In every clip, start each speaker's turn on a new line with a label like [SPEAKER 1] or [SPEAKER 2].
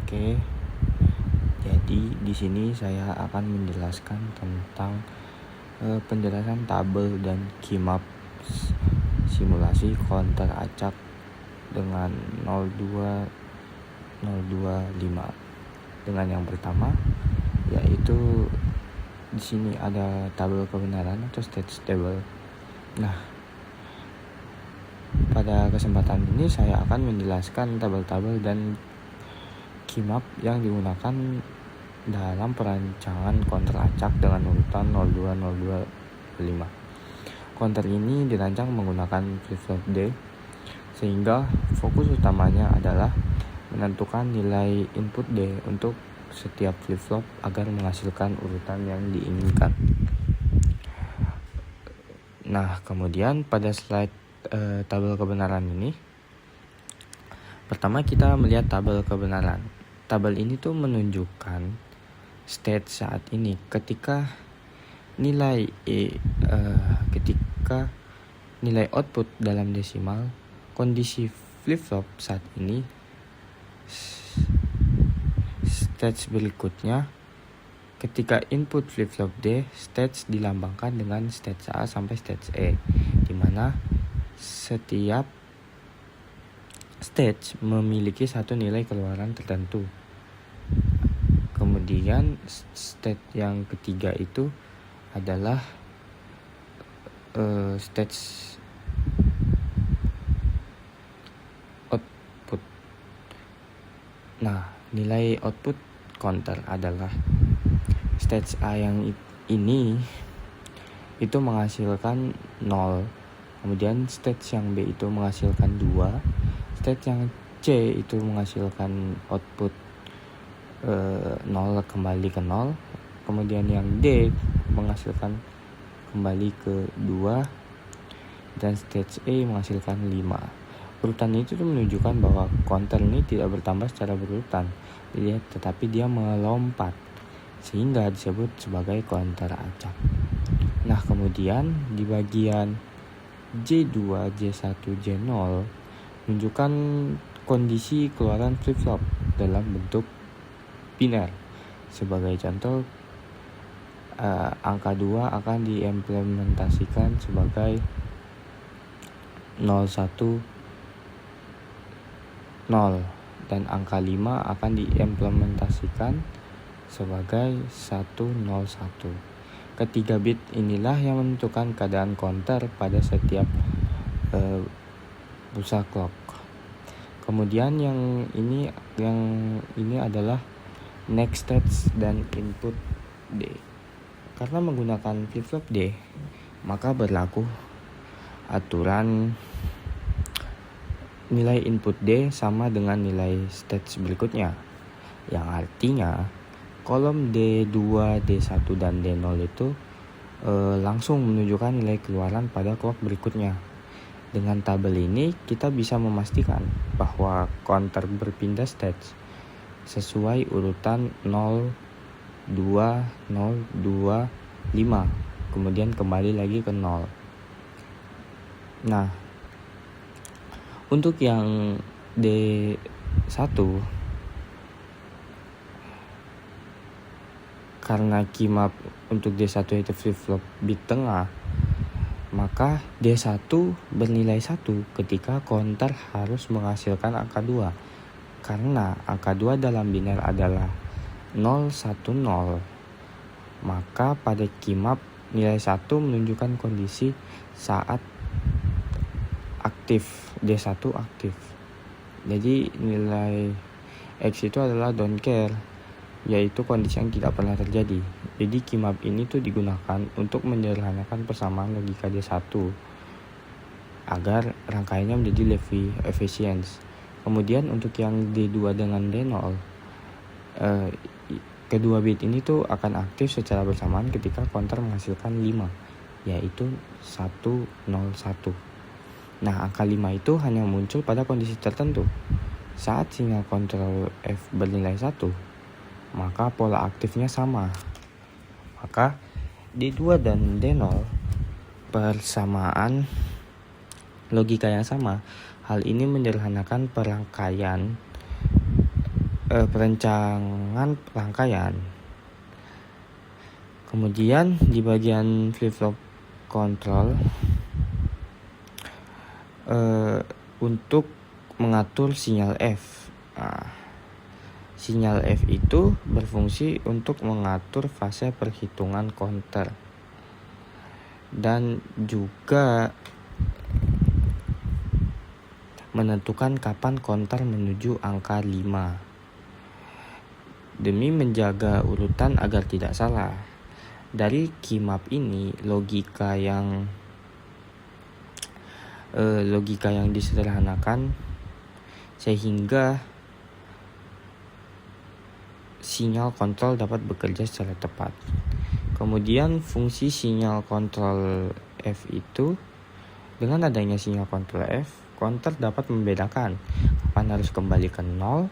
[SPEAKER 1] Oke, jadi di sini saya akan menjelaskan tentang penjelasan tabel dan keymap simulasi counter acak dengan 02025. Dengan yang pertama yaitu di sini ada tabel kebenaran atau state table. Nah, pada kesempatan ini saya akan menjelaskan tabel-tabel dan keymap yang digunakan dalam perancangan counter acak dengan urutan 02025. Counter ini dirancang menggunakan flip-flop D, sehingga fokus utamanya adalah menentukan nilai input D untuk setiap flip-flop agar menghasilkan urutan yang diinginkan. Nah, kemudian pada slide tabel kebenaran ini, pertama kita melihat tabel kebenaran. Tabel ini tuh menunjukkan state saat ini ketika nilai output dalam desimal kondisi flip-flop saat ini, stage berikutnya ketika input flip-flop D, stage dilambangkan dengan stage A sampai stage E, di mana setiap stage memiliki satu nilai keluaran tertentu. Kemudian stage yang ketiga itu adalah stage output. Nah, nilai output counter adalah stage A yang ini itu menghasilkan 0. Kemudian stage yang B itu menghasilkan 2. Stage yang C itu menghasilkan output 0 kembali ke 0. Kemudian yang D menghasilkan kembali ke 2. Dan stage E menghasilkan 5. Urutan itu menunjukkan bahwa counter ini tidak bertambah secara berurutan, tetapi dia melompat, sehingga disebut sebagai counter acak. Nah, kemudian di bagian J2, J1, J0 menunjukkan kondisi keluaran flip-flop dalam bentuk biner. Sebagai contoh, angka 2 akan diimplementasikan sebagai 01, 0, dan angka 5 akan diimplementasikan sebagai 101. Ketiga bit inilah yang menentukan keadaan counter pada setiap pulsa clock. Kemudian yang ini adalah next stage dan input D. Karena menggunakan flip-flop D, maka berlaku aturan nilai input D sama dengan nilai stage berikutnya, yang artinya kolom D2, D1, dan D0 itu langsung menunjukkan nilai keluaran pada clock berikutnya. Dengan tabel ini kita bisa memastikan bahwa counter berpindah stage sesuai urutan 0, 2, 0, 2, 5, kemudian kembali lagi ke 0. Nah, untuk yang D1, karena keymap untuk D1 itu flip-flop bit tengah, maka D1 bernilai 1 ketika counter harus menghasilkan angka 2. Karena angka 2 dalam biner adalah 0, 1, 0, maka pada keymap nilai 1 menunjukkan kondisi saat aktif, D1 aktif. Jadi nilai X itu adalah don't care, yaitu kondisi yang tidak pernah terjadi. Jadi keymap ini tuh digunakan untuk menyederhanakan persamaan logika D1 agar rangkaiannya menjadi lebih efisien. Kemudian untuk yang D2 dengan D0, kedua bit ini tuh akan aktif secara bersamaan ketika counter menghasilkan 5, yaitu 101. Nah, angka 5 itu hanya muncul pada kondisi tertentu. Saat sinyal kontrol F bernilai 1, maka pola aktifnya sama. Maka D2 dan D0 persamaan logika yang sama. Hal ini menyederhanakan perangkaian perencangan rangkaian. Kemudian di bagian flip-flop control untuk mengatur sinyal F. Sinyal F itu berfungsi untuk mengatur fase perhitungan counter dan juga menentukan kapan counter menuju angka 5 demi menjaga urutan agar tidak salah. Dari key map ini logika yang disederhanakan sehingga sinyal kontrol dapat bekerja secara tepat. Kemudian fungsi sinyal kontrol F itu, dengan adanya sinyal kontrol F, counter dapat membedakan kapan harus kembali ke 0,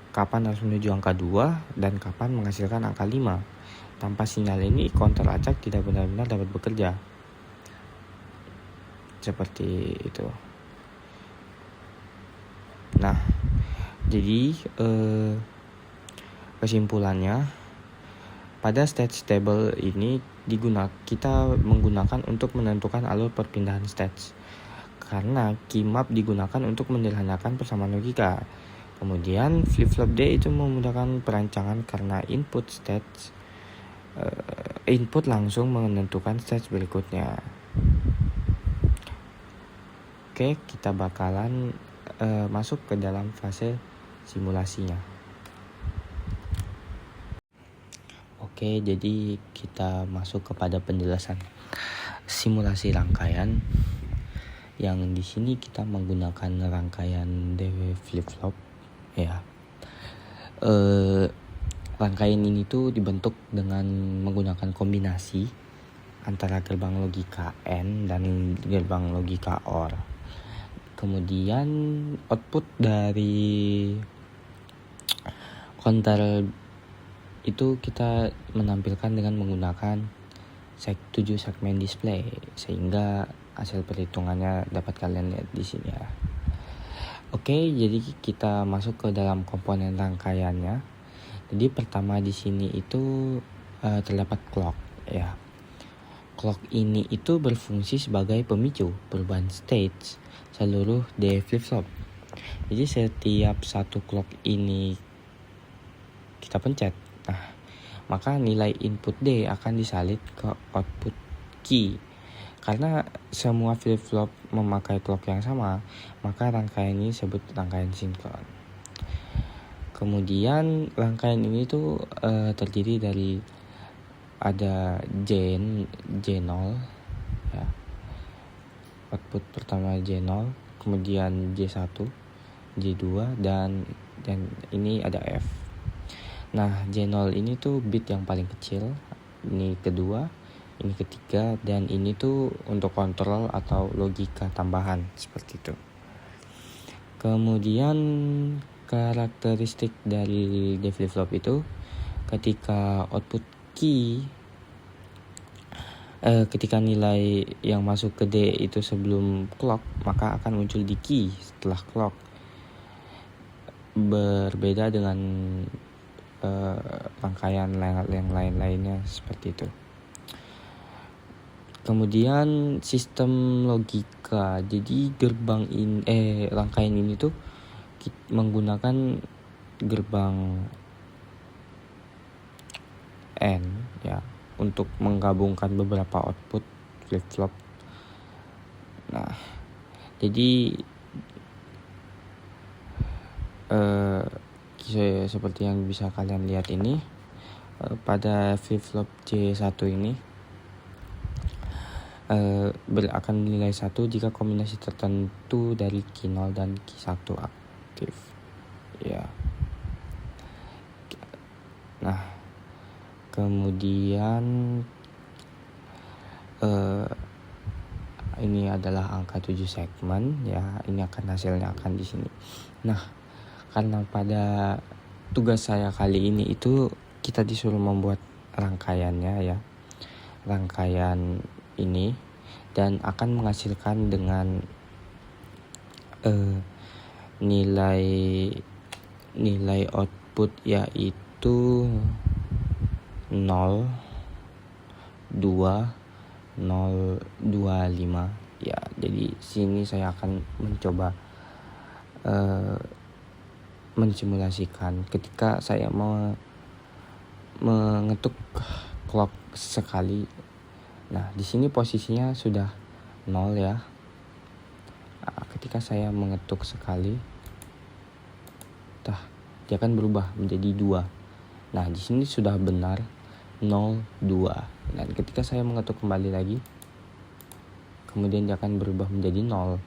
[SPEAKER 1] kapan harus menuju angka 2, dan kapan menghasilkan angka 5. Tanpa sinyal ini, counter acak tidak benar-benar dapat bekerja. Seperti itu. Nah, jadi kesimpulannya, pada stage table ini kita menggunakan untuk menentukan alur perpindahan stage. Karena key map digunakan untuk menyederhanakan persamaan logika. Kemudian flip-flop D itu memudahkan perancangan karena input langsung menentukan stage berikutnya. Oke, kita bakalan masuk ke dalam fase simulasinya. Oke, jadi kita masuk kepada penjelasan simulasi rangkaian. Yang di sini kita menggunakan rangkaian DW flip-flop, ya. Rangkaian ini tuh dibentuk dengan menggunakan kombinasi antara gerbang logika AND dan gerbang logika OR. Kemudian output dari counter itu kita menampilkan dengan menggunakan 7 segmen display, sehingga hasil perhitungannya dapat kalian lihat di sini ya. Oke, jadi kita masuk ke dalam komponen rangkaiannya. Jadi pertama di sini itu terdapat clock, ya. Clock ini itu berfungsi sebagai pemicu perubahan stage seluruh D flip-flop. Jadi setiap satu clock ini kita pencet, maka nilai input D akan disalin ke output key. Karena semua flip-flop memakai clock yang sama, maka rangkaian ini disebut rangkaian sinkron. Kemudian rangkaian ini tuh terdiri dari ada J0, ya. Output pertama J0, kemudian J1, J2 dan ini ada F. Nah, J0 ini tuh bit yang paling kecil, ini kedua, ini ketiga, dan ini tuh untuk kontrol atau logika tambahan, seperti itu. Kemudian karakteristik dari D flip-flop itu, ketika output key, ketika nilai yang masuk ke D itu sebelum clock, maka akan muncul di key setelah clock. Berbeda dengan rangkaian yang lainnya seperti itu. Kemudian sistem logika. Jadi rangkaian ini tuh menggunakan gerbang N, ya, untuk menggabungkan beberapa output flip-flop. Nah, jadi seperti yang bisa kalian lihat ini, pada flip-flop J1 ini akan nilai 1 jika kombinasi tertentu dari key 0 dan key 1 aktif, ya. Nah, kemudian ini adalah angka 7 segmen, ya. Ini akan hasilnya akan di sini. Nah, karena pada tugas saya kali ini itu kita disuruh membuat rangkaiannya, ya. Rangkaian ini dan akan menghasilkan dengan nilai nilai output yaitu 0, 2, 025 ya. Jadi sini saya akan mencoba mensimulasikan ketika saya mau mengetuk clock sekali. Nah, di sini posisinya sudah 0 ya. Nah, ketika saya mengetuk sekali, dia akan berubah menjadi 2. Nah, di sini sudah benar 0, 2. Dan ketika saya mengetuk kembali lagi, kemudian dia akan berubah menjadi 0.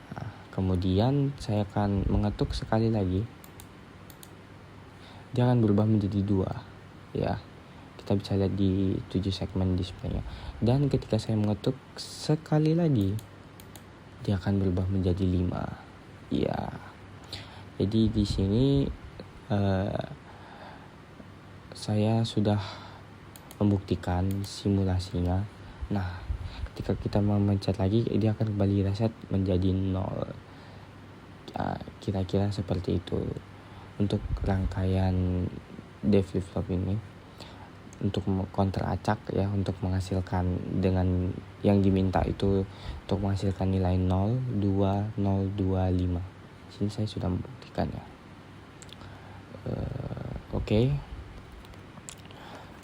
[SPEAKER 1] Nah, kemudian saya akan mengetuk sekali lagi, dia akan berubah menjadi 2 ya. Kita bisa lihat di 7 segmen displaynya. Dan ketika saya mengetuk sekali lagi, dia akan berubah menjadi 5 ya. Jadi di sini saya sudah membuktikan simulasinya. Nah, ketika kita memencet lagi, dia akan kembali reset menjadi 0. Kira-kira seperti itu untuk rangkaian D flip-flop ini. Untuk counter acak ya, untuk menghasilkan dengan yang diminta itu untuk menghasilkan nilai 0, 2, 0, 2, 5. Sini saya sudah membuktikan ya. Oke.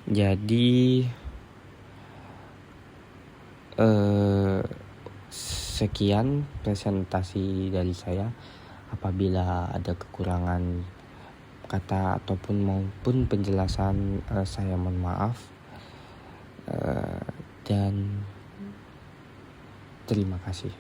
[SPEAKER 1] Jadi sekian presentasi dari saya. Apabila ada kekurangan kata ataupun maupun penjelasan, saya mohon maaf. Dan terima kasih.